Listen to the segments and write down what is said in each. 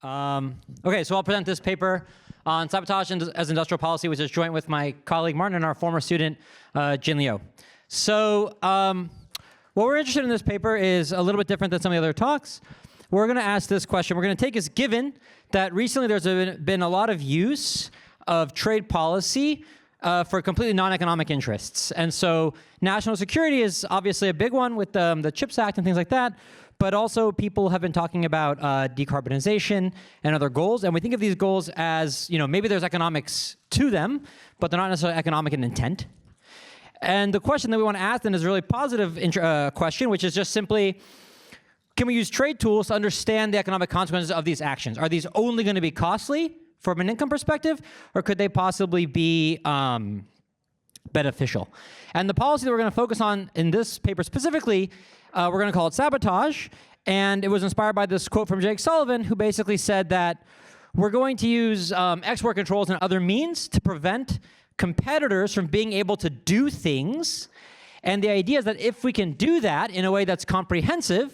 Okay, so I'll present this paper on sabotage as industrial policy, which is joint with my colleague Martin and our former student, Jin Liu. So what we're interested in this paper is a little bit different than some of the other talks. We're going to ask this question. We're going to take as given that recently there's been a lot of use of trade policy for completely non-economic interests. And so national security is obviously a big one with the CHIPS Act and things like that. But also people have been talking about decarbonization and other goals. And we think of these goals as, maybe there's economics to them, but they're not necessarily economic in intent. And the question that we want to ask then is a really positive question, which is just simply, can we use trade tools to understand the economic consequences of these actions? Are these only going to be costly from an income perspective, or could they possibly be beneficial? And the policy that we're going to focus on in this paper specifically, we're going to call it Sabotage. And it was inspired by this quote from Jake Sullivan, who basically said that we're going to use export controls and other means to prevent competitors from being able to do things. And the idea is that if we can do that in a way that's comprehensive,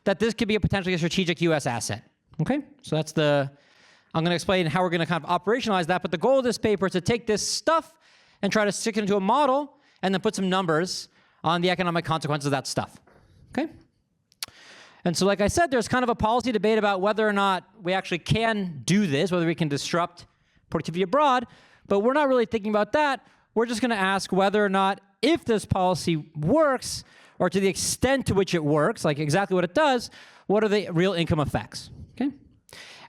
that this could be a potentially strategic US asset. Okay? So that's I'm going to explain how we're going to kind of operationalize that. But the goal of this paper is to take this stuff and try to stick it into a model and then put some numbers on the economic consequences of that stuff. Okay? And so like I said, there's kind of a policy debate about whether or not we actually can do this, whether we can disrupt productivity abroad, but we're not really thinking about that. We're just going to ask whether or not, if this policy works, or to the extent to which it works, like exactly what it does, what are the real income effects? Okay?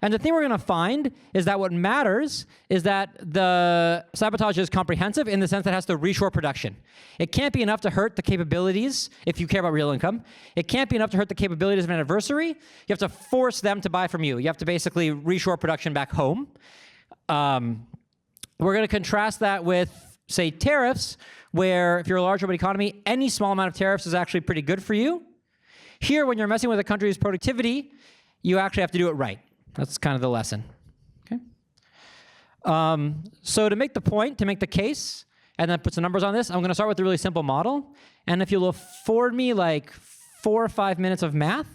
And the thing we're going to find is that what matters is that the sabotage is comprehensive in the sense that it has to reshore production. It can't be enough to hurt the capabilities, if you care about real income. It can't be enough to hurt the capabilities of an adversary. You have to force them to buy from you. You have to basically reshore production back home. We're going to contrast that with, say, tariffs, where if you're a large urban economy, any small amount of tariffs is actually pretty good for you. Here, when you're messing with a country's productivity, you actually have to do it right. That's kind of the lesson. Okay. So to make the point, to make the case, and then put some numbers on this, I'm going to start with a really simple model. And if you'll afford me like 4 or 5 minutes of math,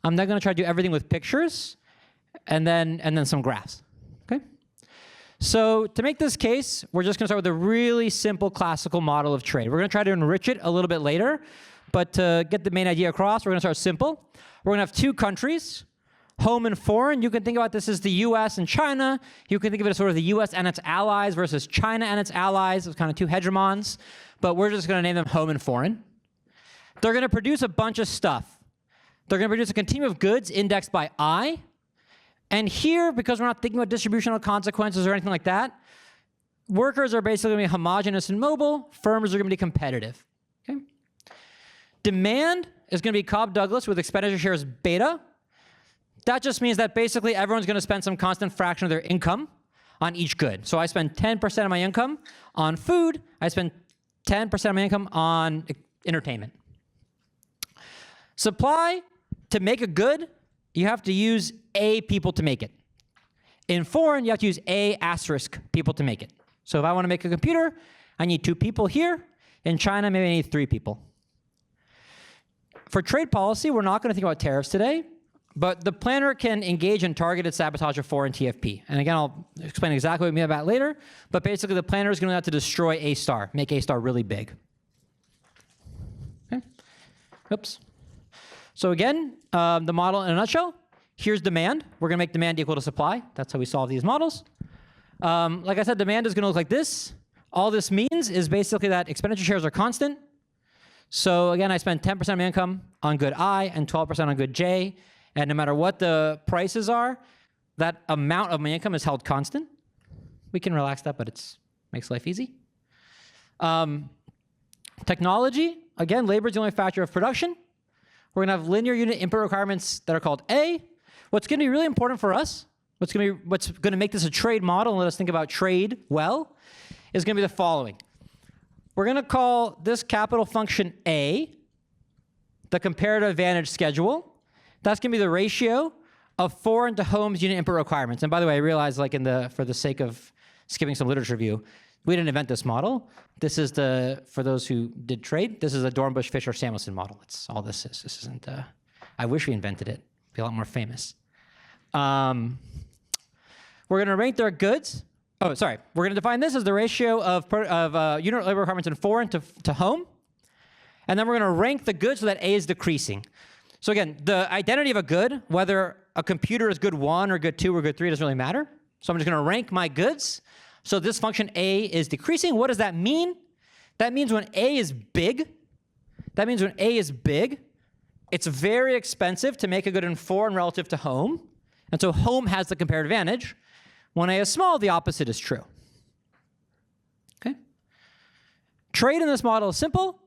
I'm then going to try to do everything with pictures, and then some graphs. Okay. So to make this case, we're just going to start with a really simple classical model of trade. We're going to try to enrich it a little bit later, but to get the main idea across, we're going to start simple. We're going to have two countries, home and foreign. You can think about this as the US and China. You can think of it as sort of the US and its allies versus China and its allies. It's kind of two hegemons, but we're just going to name them home and foreign. They're going to produce a bunch of stuff. They're going to produce a continuum of goods indexed by I. And here, because we're not thinking about distributional consequences or anything like that, workers are basically going to be homogeneous and mobile. Firms are going to be competitive. Okay? Demand is going to be Cobb-Douglas with expenditure shares beta. That just means that basically everyone's going to spend some constant fraction of their income on each good. So I spend 10% of my income on food. I spend 10% of my income on entertainment. Supply, to make a good, you have to use A people to make it. In foreign, you have to use A asterisk people to make it. So if I want to make a computer, I need 2 people here. In China, maybe I need 3 people. For trade policy, we're not going to think about tariffs today. But the planner can engage in targeted sabotage of foreign TFP. And again, I'll explain exactly what I mean about that later. But basically, the planner is going to have to destroy A star, make A star really big. Okay. Oops. So again, the model in a nutshell. Here's demand. We're going to make demand equal to supply. That's how we solve these models. Like I said, demand is going to look like this. All this means is basically that expenditure shares are constant. So again, I spend 10% of my income on good I and 12% on good J. And no matter what the prices are, that amount of my income is held constant. We can relax that, but it makes life easy. Technology, again, labor is the only factor of production. We're going to have linear unit input requirements that are called A. What's going to be really important for us, what's going to make this a trade model and let us think about trade well, is going to be the following. We're going to call this capital function A, the comparative advantage schedule. That's going to be the ratio of foreign to home's unit input requirements. And by the way, I realize, like for the sake of skipping some literature review, we didn't invent this model. This is for those who did trade, this is a Dornbusch, Fisher, Samuelson model. That's all this is. This isn't, I wish we invented it. It'd be a lot more famous. we're going to rank their goods. Oh, sorry. We're going to define this as the ratio of unit labor requirements in foreign to home. And then we're going to rank the goods so that A is decreasing. So again, the identity of a good, whether a computer is good 1 or good 2 or good 3, doesn't really matter. So I'm just going to rank my goods. So this function A is decreasing. What does that mean? That means when A is big, it's very expensive to make a good in foreign relative to home. And so home has the comparative advantage. When A is small, the opposite is true. Okay? Trade in this model is simple.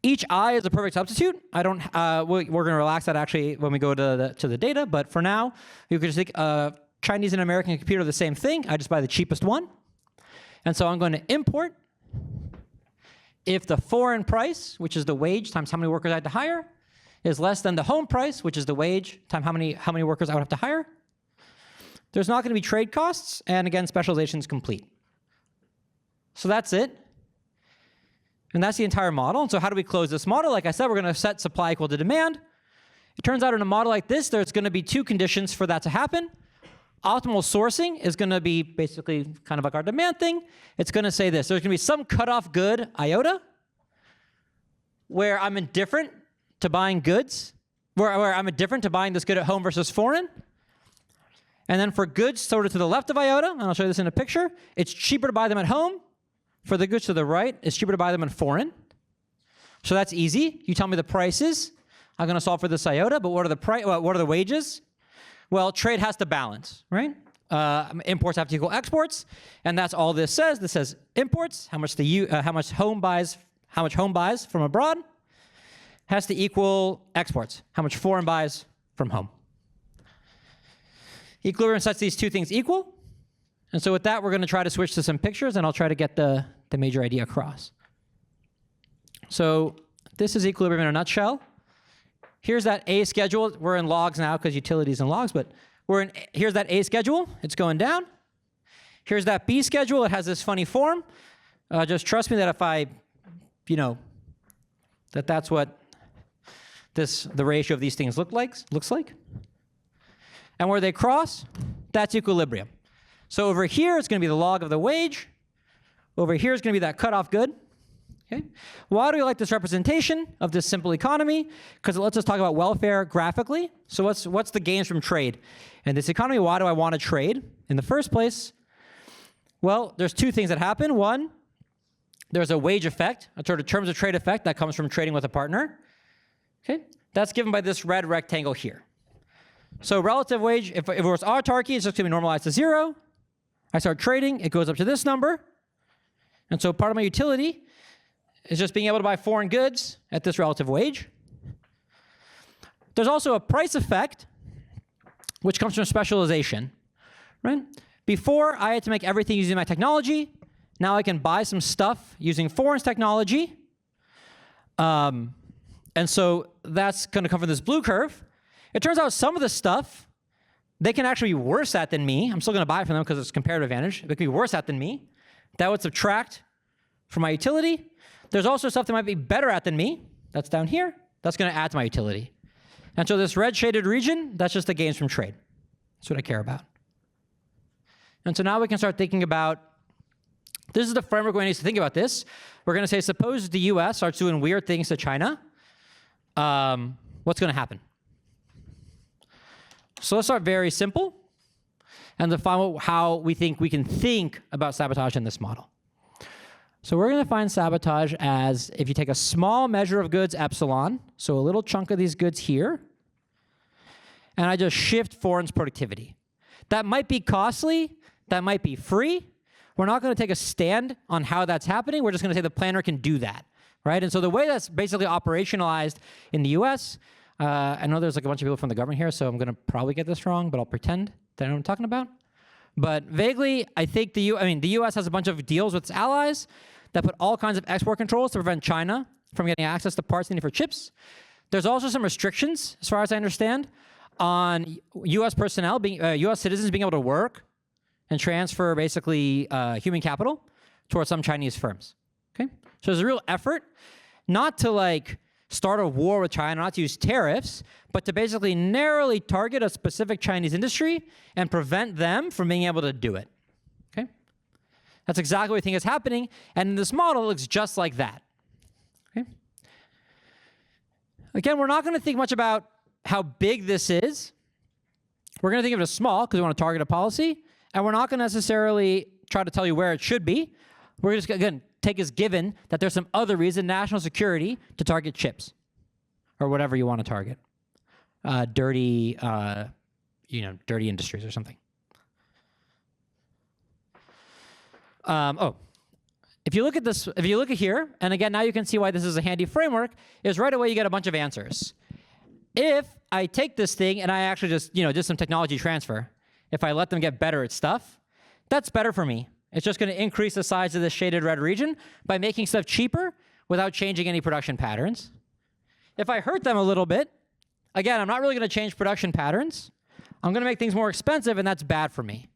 Each I is a perfect substitute. I don't. We're going to relax that actually when we go to the data. But for now, you could just think Chinese and American computer are the same thing. I just buy the cheapest one. And so I'm going to import if the foreign price, which is the wage times how many workers I had to hire, is less than the home price, which is the wage times how many workers I would have to hire. There's not going to be trade costs. And again, specialization is complete. So that's it. And that's the entire model. And so how do we close this model? Like I said, we're going to set supply equal to demand. It turns out in a model like this, there's going to be 2 conditions for that to happen. Optimal sourcing is going to be basically kind of like our demand thing. It's going to say this. There's going to be some cutoff good iota where I'm indifferent to buying goods, where I'm indifferent to buying this good at home versus foreign. And then for goods sort of to the left of iota, and I'll show you this in a picture, it's cheaper to buy them at home. For the goods to the right, it's cheaper to buy them in foreign. So that's easy. You tell me the prices. I'm going to solve for this iota, but what are the wages? Well, trade has to balance, right? Imports have to equal exports, and that's all this says. This says imports, how much home buys from abroad, has to equal exports, how much foreign buys from home. Equilibrium sets these 2 things equal. And so with that, we're going to try to switch to some pictures, and I'll try to get the major idea across. So this is equilibrium in a nutshell. Here's that A schedule. We're in logs now because utilities and logs, but here's that A schedule. It's going down. Here's that B schedule. It has this funny form. Just trust me that if that's what the ratio of these things looks like. And where they cross, that's equilibrium. So over here, it's going to be the log of the wage. Over here is going to be that cutoff good. Okay? Why do we like this representation of this simple economy? Because it lets us talk about welfare graphically. So what's the gains from trade? In this economy, why do I want to trade in the first place? Well, there's 2 things that happen. One, there's a wage effect, a sort of terms of trade effect that comes from trading with a partner. Okay? That's given by this red rectangle here. So relative wage, if it was autarky, it's just going to be normalized to 0. I start trading, it goes up to this number. And so part of my utility is just being able to buy foreign goods at this relative wage. There's also a price effect, which comes from specialization, right? Before, I had to make everything using my technology. Now I can buy some stuff using foreign technology. And so that's going to come from this blue curve. It turns out some of the stuff, they can actually be worse at than me. I'm still going to buy from them because it's comparative advantage. They can be worse at than me. That would subtract from my utility. There's also stuff that might be better at than me. That's down here. That's going to add to my utility. And so this red shaded region, that's just the gains from trade. That's what I care about. And so now we can start thinking about, this is the framework we need to think about this. We're going to say, suppose the US starts doing weird things to China. What's going to happen? So let's start very simple and define how we think we can think about sabotage in this model. So we're going to define sabotage as if you take a small measure of goods, epsilon, so a little chunk of these goods here, and I just shift foreign's productivity. That might be costly. That might be free. We're not going to take a stand on how that's happening. We're just going to say the planner can do that, right? And so the way that's basically operationalized in the US, I know there's like a bunch of people from the government here, so I'm going to probably get this wrong, but I'll pretend that I know what I'm talking about. But vaguely, I think the US has a bunch of deals with its allies that put all kinds of export controls to prevent China from getting access to parts needed for chips. There's also some restrictions, as far as I understand, on US personnel, US citizens being able to work and transfer basically human capital towards some Chinese firms. Okay? So there's a real effort not to like start a war with China, not to use tariffs, but to basically narrowly target a specific Chinese industry and prevent them from being able to do it. Okay? That's exactly what we think is happening, and in this model, it looks just like that. Okay? Again, we're not going to think much about how big this is. We're going to think of it as small because we want to target a policy, and we're not going to necessarily try to tell you where it should be. We're just, again, take as given that there's some other reason, national security, to target chips or whatever you want to target. Dirty industries or something. If you look at this, if you look at here, and again, now you can see why this is a handy framework, is right away you get a bunch of answers. If I take this thing and I actually just, do some technology transfer, if I let them get better at stuff, that's better for me. It's just going to increase the size of this shaded red region by making stuff cheaper without changing any production patterns. If I hurt them a little bit, again, I'm not really going to change production patterns. I'm going to make things more expensive, and that's bad for me.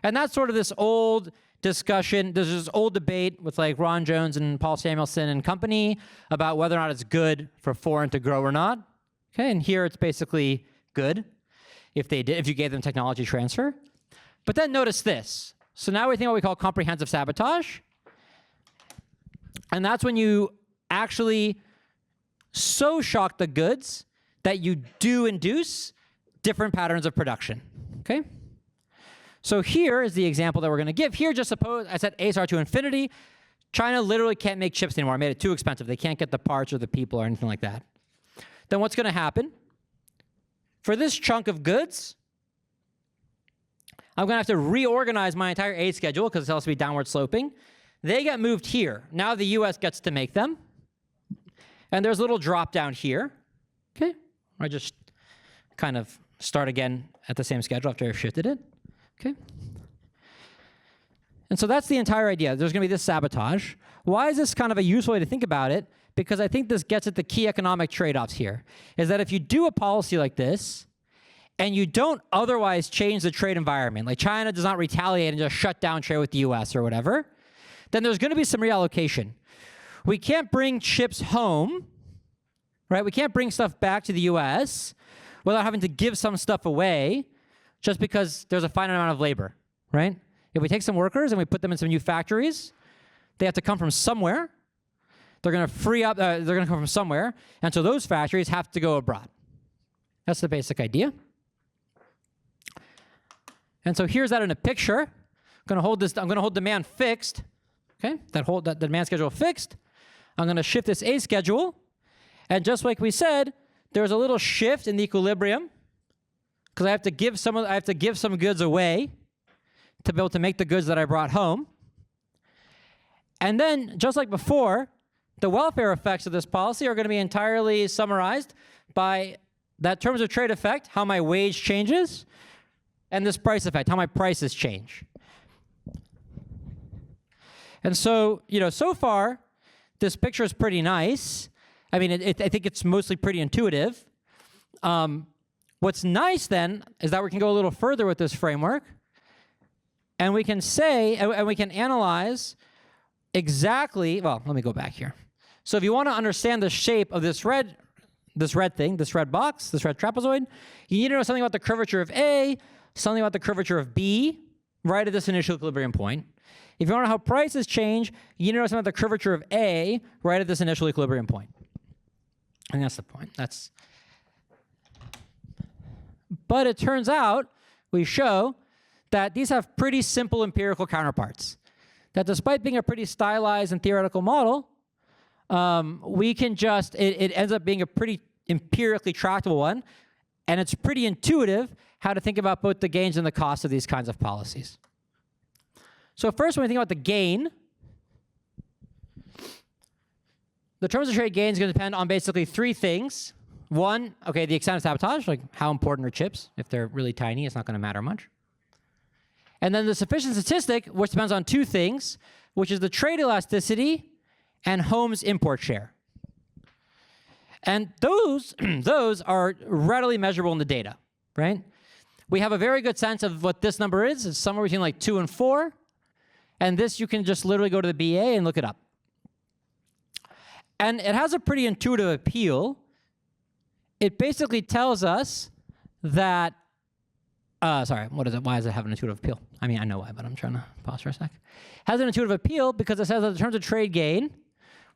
And that's sort of this old discussion. There's this old debate with like Ron Jones and Paul Samuelson and company about whether or not it's good for foreign to grow or not. Okay, and here it's basically good if you gave them technology transfer. But then notice this. So now we think what we call comprehensive sabotage. And that's when you actually so shock the goods that you do induce different patterns of production. Okay? So here is the example that we're going to give. Here, just suppose I set ASR to infinity. China literally can't make chips anymore. I made it too expensive. They can't get the parts or the people or anything like that. Then what's going to happen? For this chunk of goods, I'm going to have to reorganize my entire A schedule because it has to be downward sloping. They get moved here. Now the US gets to make them. And there's a little drop down here. Okay? I just kind of start again at the same schedule after I've shifted it. Okay? And so that's the entire idea. There's going to be this sabotage. Why is this kind of a useful way to think about it? Because I think this gets at the key economic trade-offs here, is that if you do a policy like this, and you don't otherwise change the trade environment, like China does not retaliate and just shut down trade with the US or whatever, then there's going to be some reallocation. We can't bring chips home, right? We can't bring stuff back to the US without having to give some stuff away just because there's a finite amount of labor, right? If we take some workers and we put them in some new factories, they have to come from somewhere. They're going to free up, they're going to come from somewhere, and so those factories have to go abroad. That's the basic idea. And so here's that in a picture. I'm going to hold demand fixed. Okay? That demand schedule fixed. I'm going to shift this A schedule. And just like we said, there's a little shift in the equilibrium because I have to give some goods away to be able to make the goods that I brought home. And then, just like before, the welfare effects of this policy are going to be entirely summarized by that terms of trade effect, how my wage changes, and this price effect, how my prices change. And so, so far, this picture is pretty nice. I mean, I think it's mostly pretty intuitive. What's nice then is that we can go a little further with this framework, and we can say, and we can analyze exactly, well, let me go back here. So if you want to understand the shape of this red thing, this red box, this red trapezoid, you need to know something about the curvature of A, something about the curvature of B, right at this initial equilibrium point. If you want to know how prices change, you need to know something about the curvature of A, right at this initial equilibrium point. I think that's the point. But it turns out, we show that these have pretty simple empirical counterparts. That despite being a pretty stylized and theoretical model, we can just, it ends up being a pretty empirically tractable one, and it's pretty intuitive how to think about both the gains and the costs of these kinds of policies. So first, when we think about the gain, the terms of trade gain is going to depend on basically three things. One, okay, the extent of sabotage, like how important are chips? If they're really tiny, it's not going to matter much. And then the sufficient statistic, which depends on two things, which is the trade elasticity and home's import share. And those are readily measurable in the data, right? We have a very good sense of what this number is. It's somewhere between like 2 and 4. And this, you can just literally go to the BA and look it up. And it has a pretty intuitive appeal. It basically tells us that, sorry, what is it? Why does it have an intuitive appeal? I mean, I know why, but I'm trying to pause for a sec. It has an intuitive appeal because it says that in terms of trade gain,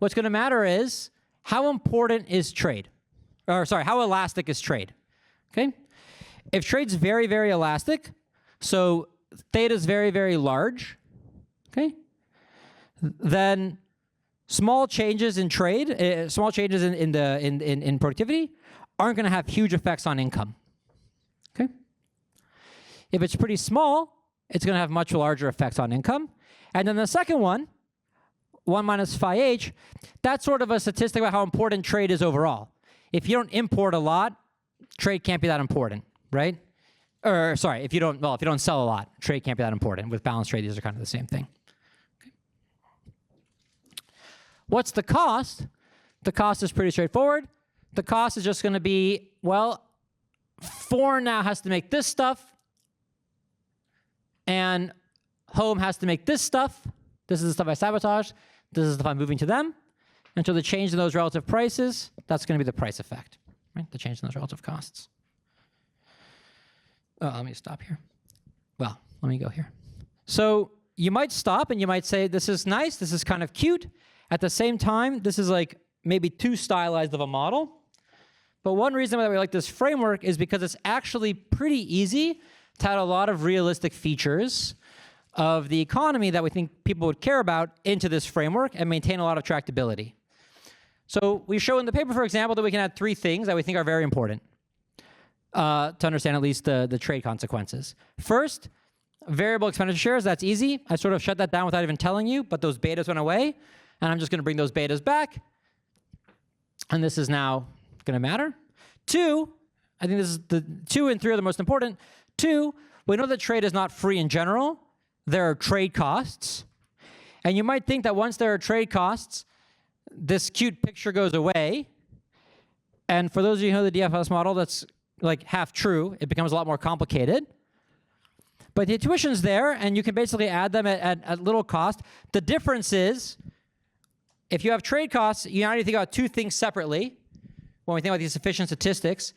what's going to matter is how important is trade? Or sorry, how elastic is trade? Okay? If trade's very, very elastic, so theta is very, very large, okay? Then small changes in trade, small changes in productivity aren't going to have huge effects on income. Okay? If it's pretty small, it's going to have much larger effects on income. And then the second one, 1 minus phi h, that's sort of a statistic about how important trade is overall. If you don't import a lot, trade can't be that important, right? Or sorry, if you don't sell a lot, trade can't be that important. With balanced trade, these are kind of the same thing. Okay. What's the cost? The cost is pretty straightforward. The cost is just going to be, well, foreign now has to make this stuff, and home has to make this stuff. This is the stuff I sabotage. This is the stuff I'm moving to them. And so the change in those relative prices, that's going to be the price effect, right? The change in those relative costs. Oh, let me stop here. Well, let me go here. So you might stop and you might say, this is nice. This is kind of cute. At the same time, this is like maybe too stylized of a model. But one reason why we like this framework is because it's actually pretty easy to add a lot of realistic features of the economy that we think people would care about into this framework and maintain a lot of tractability. So we show in the paper, for example, that we can add 3 things that we think are very important to understand at least the trade consequences. First, variable expenditure shares, that's easy. I sort of shut that down without even telling you, but those betas went away, and I'm just going to bring those betas back. And this is now going to matter. 2, I think this is the 2 and 3 are the most important. 2, we know that trade is not free in general. There are trade costs. And you might think that once there are trade costs, this cute picture goes away. And for those of you who know the DFS model, that's like half true. It becomes a lot more complicated. But the intuition's there, and you can basically add them at little cost. The difference is, if you have trade costs, you now need to think about 2 things separately when we think about these efficient statistics.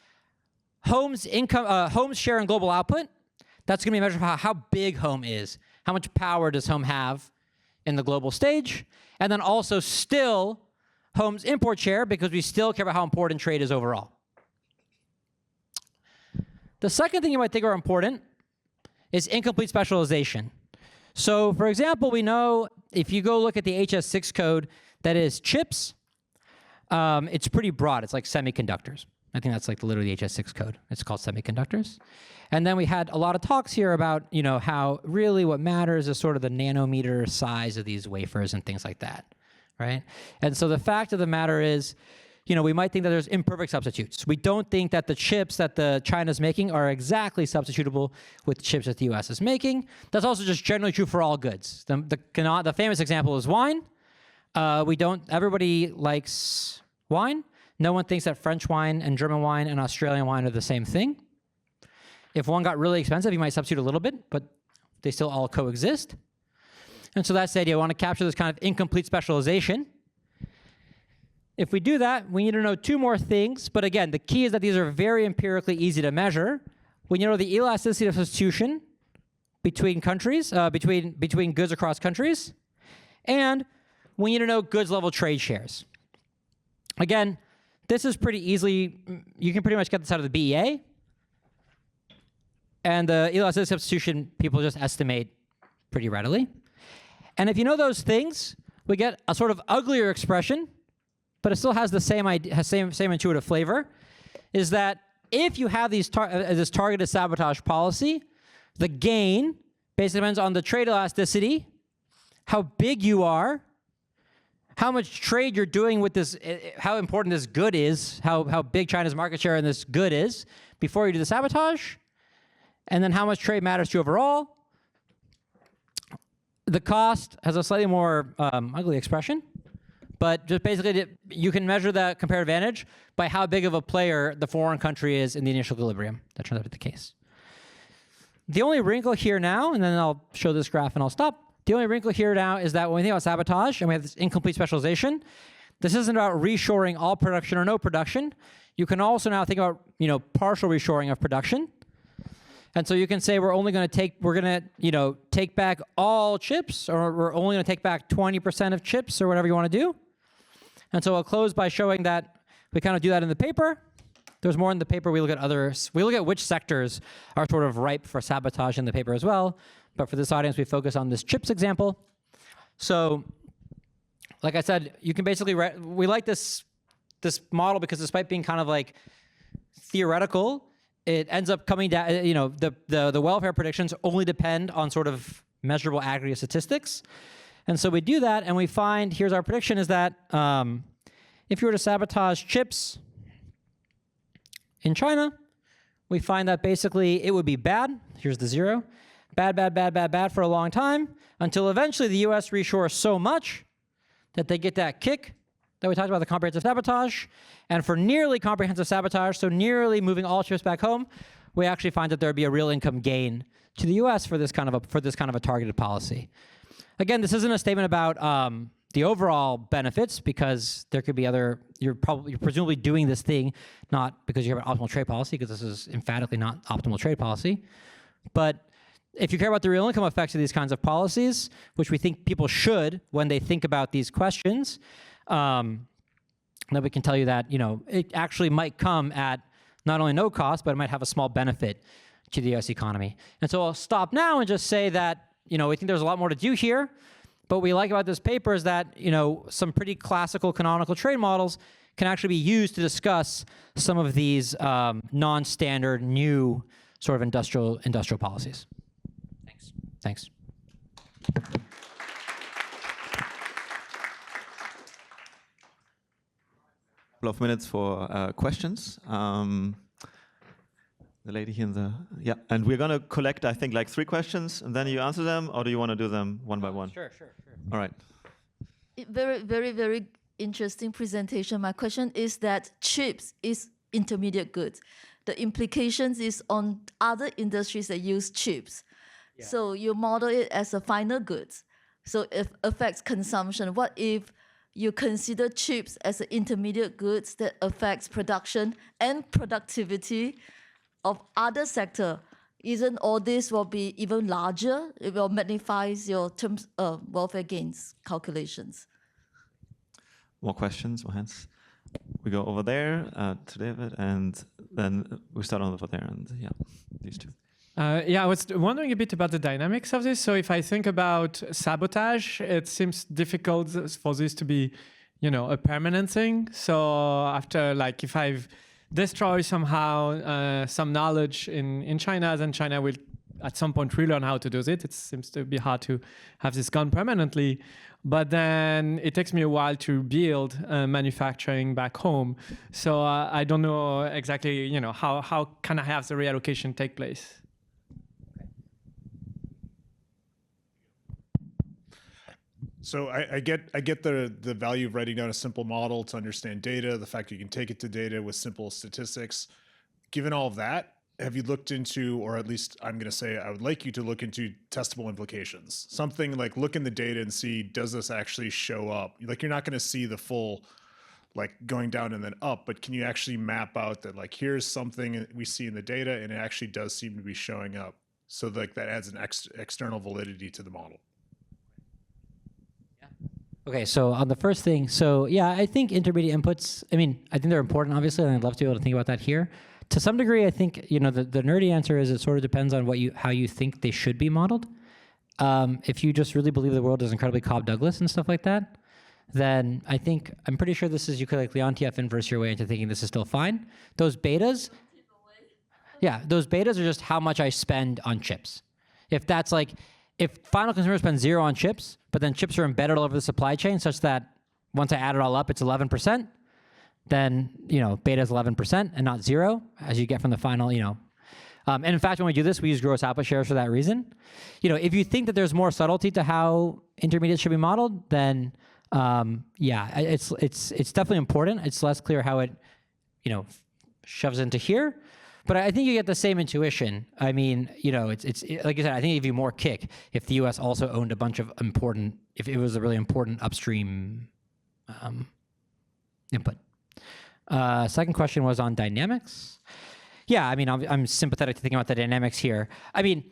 Home's income, home's share in global output, that's going to be a measure of how big home is. How much power does home have in the global stage? And then also still home's import share, because we still care about how important trade is overall. The second thing you might think are important is incomplete specialization. So for example, we know if you go look at the HS6 code that is chips, it's pretty broad. It's like semiconductors. I think that's like literally the HS6 code. It's called semiconductors. And then we had a lot of talks here about, you know, how really what matters is sort of the nanometer size of these wafers and things like that, right? And so the fact of the matter is, you know, we might think that there's imperfect substitutes. We don't think that the chips that China's making are exactly substitutable with the chips that the US is making. That's also just generally true for all goods. The famous example is wine. Everybody likes wine. No one thinks that French wine and German wine and Australian wine are the same thing. If one got really expensive, you might substitute a little bit, but they still all coexist. And so that's the idea. I want to capture this kind of incomplete specialization. If we do that, we need to know 2 more things. But again, the key is that these are very empirically easy to measure. We need to know the elasticity of substitution between countries, between goods across countries. And we need to know goods level trade shares. Again, this is pretty easily, you can pretty much get this out of the BEA. And the elasticity substitution, people just estimate pretty readily. And if you know those things, we get a sort of uglier expression, but it still has the same idea, same intuitive flavor, is that if you have this targeted sabotage policy, the gain basically depends on the trade elasticity, how big you are, how much trade you're doing with this, how important this good is, how big China's market share in this good is before you do the sabotage, and then how much trade matters to you overall. The cost has a slightly more ugly expression, but just basically you can measure the comparative advantage by how big of a player the foreign country is in the initial equilibrium. That turns out to be the case. The only wrinkle here now, and then I'll show this graph and I'll stop. The only wrinkle here now is that when we think about sabotage and we have this incomplete specialization, this isn't about reshoring all production or no production. You can also now think about, partial reshoring of production. And so you can say we're going to take back all chips, or we're only going to take back 20% of chips, or whatever you want to do. And so I'll close by showing that we kind of do that in the paper. There's more in the paper. We look at others. We look at which sectors are sort of ripe for sabotage in the paper as well. But for this audience, we focus on this chips example. So, like I said, you can basically we like this model because despite being kind of like theoretical, it ends up coming down. The welfare predictions only depend on sort of measurable aggregate statistics, and so we do that, and we find here's our prediction is that if you were to sabotage chips in China, we find that basically it would be bad. Here's the 0. Bad, bad, bad, bad, bad for a long time until eventually the US reshores so much that they get that kick that we talked about, the comprehensive sabotage. And for nearly comprehensive sabotage, so nearly moving all chips back home, we actually find that there'd be a real income gain to the US for this kind of a targeted policy. Again, this isn't a statement about the overall benefits, because there could be you're presumably doing this thing not because you have an optimal trade policy, because this is emphatically not optimal trade policy. But if you care about the real income effects of these kinds of policies, which we think people should when they think about these questions, then we can tell you that it actually might come at not only no cost, but it might have a small benefit to the US economy. And so I'll stop now and just say that we think there's a lot more to do here. But what we like about this paper is that, some pretty classical canonical trade models can actually be used to discuss some of these non-standard new sort of industrial policies. Thanks. Couple of minutes for questions. The lady here in the, and we're going to collect, I think, like 3 questions, and then you answer them, or do you want to do them one by one? Sure. All right. Very, very, very interesting presentation. My question is that chips is intermediate goods. The implications is on other industries that use chips. Yeah. So you model it as a final goods. So it affects consumption. What if you consider chips as an intermediate goods that affects production and productivity of other sector? Isn't all this will be even larger? It will magnify your terms welfare gains calculations. More questions, more hands. We go over there to David, and then we start over there, and these two. I was wondering a bit about the dynamics of this. So if I think about sabotage, it seems difficult for this to be, a permanent thing. So after, like, if I've destroyed somehow some knowledge in China, then China will at some point relearn how to do it. It seems to be hard to have this gone permanently. But then it takes me a while to build manufacturing back home. So I don't know exactly, how can I have the reallocation take place? So I get the value of writing down a simple model to understand data, the fact you can take it to data with simple statistics. Given all of that, have you looked into, or at least I'm going to say I would like you to look into testable implications? Something like look in the data and see, does this actually show up? Like, you're not going to see the full, like, going down and then up, but can you actually map out that, like, here's something we see in the data and it actually does seem to be showing up? So like that adds an external validity to the model. Okay, so on the first thing, I think intermediate inputs, I think they're important, obviously, and I'd love to be able to think about that here. To some degree, I think, the nerdy answer is it sort of depends on how you think they should be modeled. If you just really believe the world is incredibly Cobb Douglas and stuff like that, then I'm pretty sure you could like Leontief inverse your way into thinking this is still fine. Those betas are just how much I spend on chips. If that's like, if final consumer spends 0 on chips, but then chips are embedded all over the supply chain such that once I add it all up, it's 11%, then, beta is 11% and not 0, as you get from the final, and in fact, when we do this, we use gross output shares for that reason. If you think that there's more subtlety to how intermediates should be modeled, then, it's definitely important. It's less clear how it, shoves into here. But I think you get the same intuition. It's like I said, I think it'd give you more kick if the U.S. also owned a bunch of if it was a really important upstream input. Second question was on dynamics. Yeah, I mean, I'm sympathetic to thinking about the dynamics here. I mean,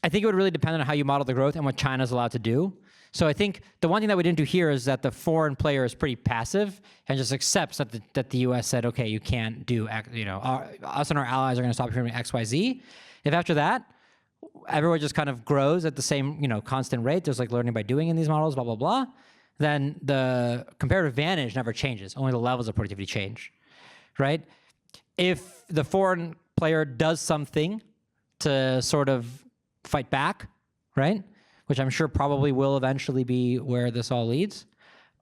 I think it would really depend on how you model the growth and what China's allowed to do. So I think the one thing that we didn't do here is that the foreign player is pretty passive and just accepts that the U.S. said, okay, you can't do X, us and our allies are going to stop doing X, Y, Z. If after that, everyone just kind of grows at the same, constant rate, there's like learning by doing in these models, blah, blah, blah, then the comparative advantage never changes. Only the levels of productivity change, right? If the foreign player does something to sort of fight back, right? Which I'm sure probably will eventually be where this all leads,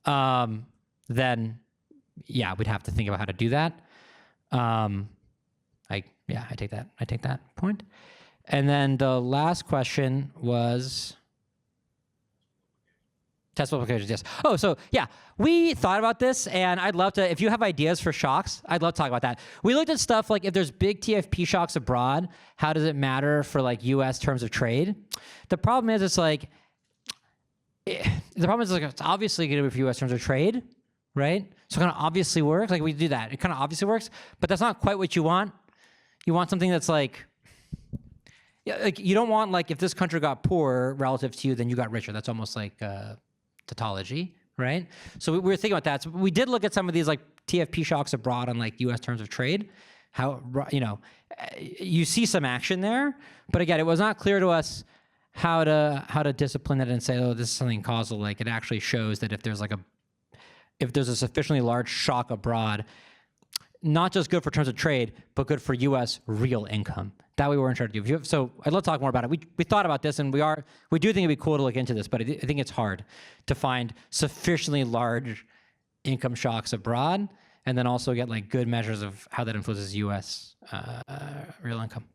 then yeah, we'd have to think about how to do that. I take that point. And then the last question was test multiplications, yes. Oh, so yeah, we thought about this, and I'd love to, if you have ideas for shocks, I'd love to talk about that. We looked at stuff like if there's big TFP shocks abroad, how does it matter for like US terms of trade? The problem is it's obviously going to be for US terms of trade, right? So it kind of obviously works, like we do that. It kind of obviously works, but that's not quite what you want. You want something that's like you don't want like if this country got poor relative to you, then you got richer. That's almost like tautology, right? So we were thinking about that. So we did look at some of these like TFP shocks abroad on like U.S. terms of trade. How you see some action there, but again, it was not clear to us how to discipline it and say, oh, this is something causal. Like it actually shows that if there's a sufficiently large shock abroad, not just good for terms of trade, but good for U.S. real income. That we weren't sure to do. So I'd love to talk more about it. We thought about this, and we do think it'd be cool to look into this, but I think it's hard to find sufficiently large income shocks abroad, and then also get like good measures of how that influences U.S. real income.